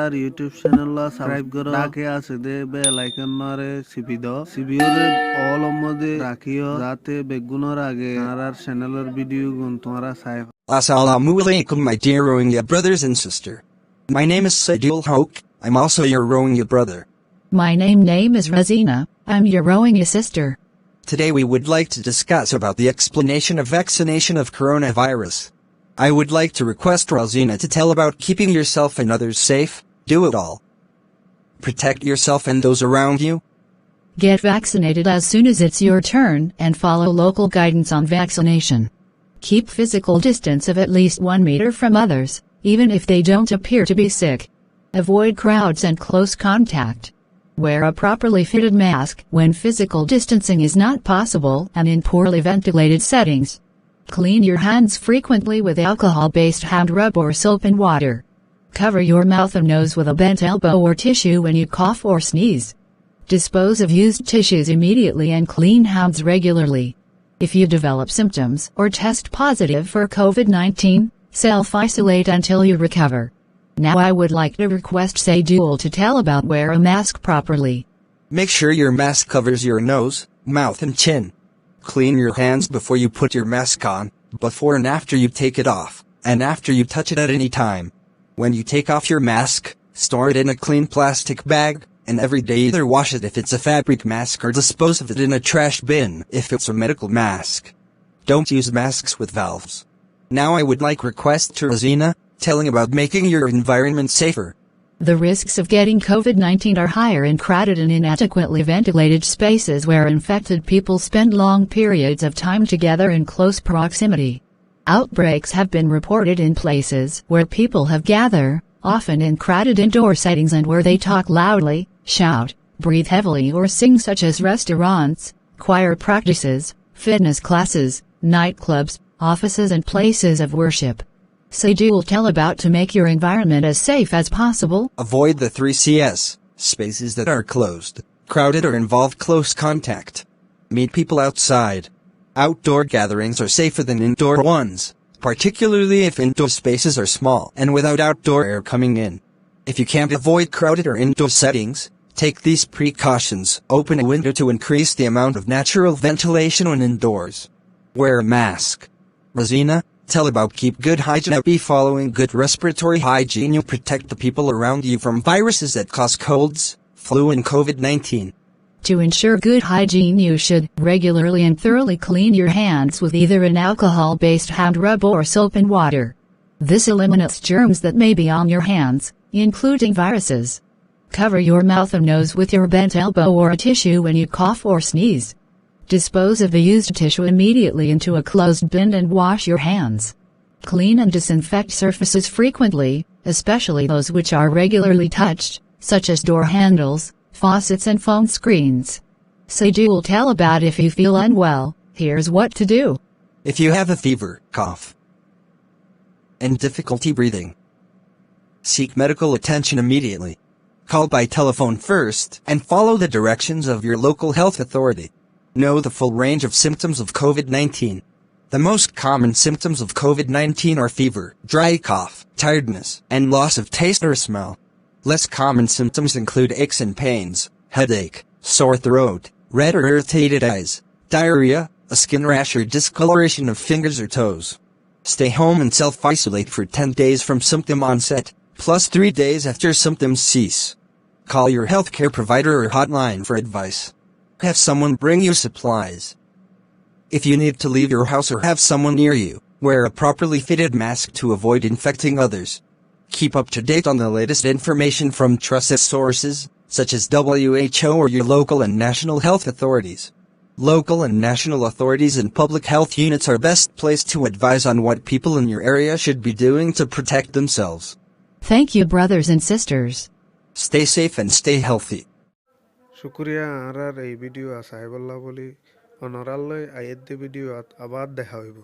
আর YouTube channel subscribe করো ডাকে আছে দে বেল আইকন মারে সিবিওরে অল মধ্যে রাখিও যাতে বেগুনোর আগে আর চ্যানেলের ভিডিও গুন তোমরা চাই। Assalamu alaikum, my dear Rohingya brothers and sister. My name is Saidul Hauk. I'm also your Rohingya brother. My name is Razina. I'm your Rohingya sister. Today we would like to discuss about the explanation of vaccination of coronavirus. I would like to request Razina to tell about keeping yourself and others safe. Do it all. Protect yourself and those around you. Get vaccinated as soon as it's your turn and follow local guidance on vaccination. Keep physical distance of at least 1 meter from others, even if they don't appear to be sick. Avoid crowds and close contact. Wear a properly fitted mask when physical distancing is not possible and in poorly ventilated settings. Clean your hands frequently with alcohol-based hand rub or soap and water. Cover your mouth and nose with a bent elbow or tissue when you cough or sneeze. Dispose of used tissues immediately and clean hands regularly. If you develop symptoms or test positive for COVID-19, self-isolate until you recover. Now I would like to request Saidul to tell about wear a mask properly. Make sure your mask covers your nose, mouth and chin. Clean your hands before you put your mask on, before and after you take it off, and after you touch it at any time. When you take off your mask, store it in a clean plastic bag, and every day either wash it if it's a fabric mask or dispose of it in a trash bin if it's a medical mask. Don't use masks with valves. Now I would like request to Razina, telling about making your environment safer. The risks of getting COVID-19 are higher in crowded and inadequately ventilated spaces where infected people spend long periods of time together in close proximity. Outbreaks have been reported in places where people have gathered, often in crowded indoor settings and where they talk loudly, shout, breathe heavily or sing, such as restaurants, choir practices, fitness classes, nightclubs, offices and places of worship. Saidul tell about to make your environment as safe as possible. Avoid the 3 Cs, spaces that are closed, crowded or involve close contact. Meet people outside. Outdoor gatherings are safer than indoor ones, particularly if indoor spaces are small and without outdoor air coming in. If you can't avoid crowded or indoor settings, take these precautions. Open a window to increase the amount of natural ventilation when indoors. Wear a mask. Razina, tell about keep good hygiene. Be following good respiratory hygiene. You protect the people around you from viruses that cause colds, flu and COVID-19. To ensure good hygiene, you should regularly and thoroughly clean your hands with either an alcohol-based hand rub or soap and water. This eliminates germs that may be on your hands, including viruses. Cover your mouth and nose with your bent elbow or a tissue when you cough or sneeze. Dispose of the used tissue immediately into a closed bin and wash your hands. Clean and disinfect surfaces frequently, especially those which are regularly touched, such as door handles, faucets and phone screens. Saidul tell about if you feel unwell, here's what to do. If you have a fever, cough, and difficulty breathing, seek medical attention immediately. Call by telephone first and follow the directions of your local health authority. Know the full range of symptoms of COVID-19. The most common symptoms of COVID-19 are fever, dry cough, tiredness, and loss of taste or smell. Less common symptoms include aches and pains, headache, sore throat, red or irritated eyes, diarrhea, a skin rash or discoloration of fingers or toes. Stay home and self-isolate for 10 days from symptom onset, plus 3 days after symptoms cease. Call your healthcare provider or hotline for advice. Have someone bring you supplies. If you need to leave your house or have someone near you, wear a properly fitted mask to avoid infecting others. Keep up to date on the latest information from trusted sources, such as WHO or your local and national health authorities. Local and national authorities and public health units are best placed to advise on what people in your area should be doing to protect themselves. Thank you, brothers and sisters. Stay safe and stay healthy. শুক্রিয়া আর এই video আসাই বল্লা বলি অনরাল্লই আইয়ের video আবার দেখা হইব।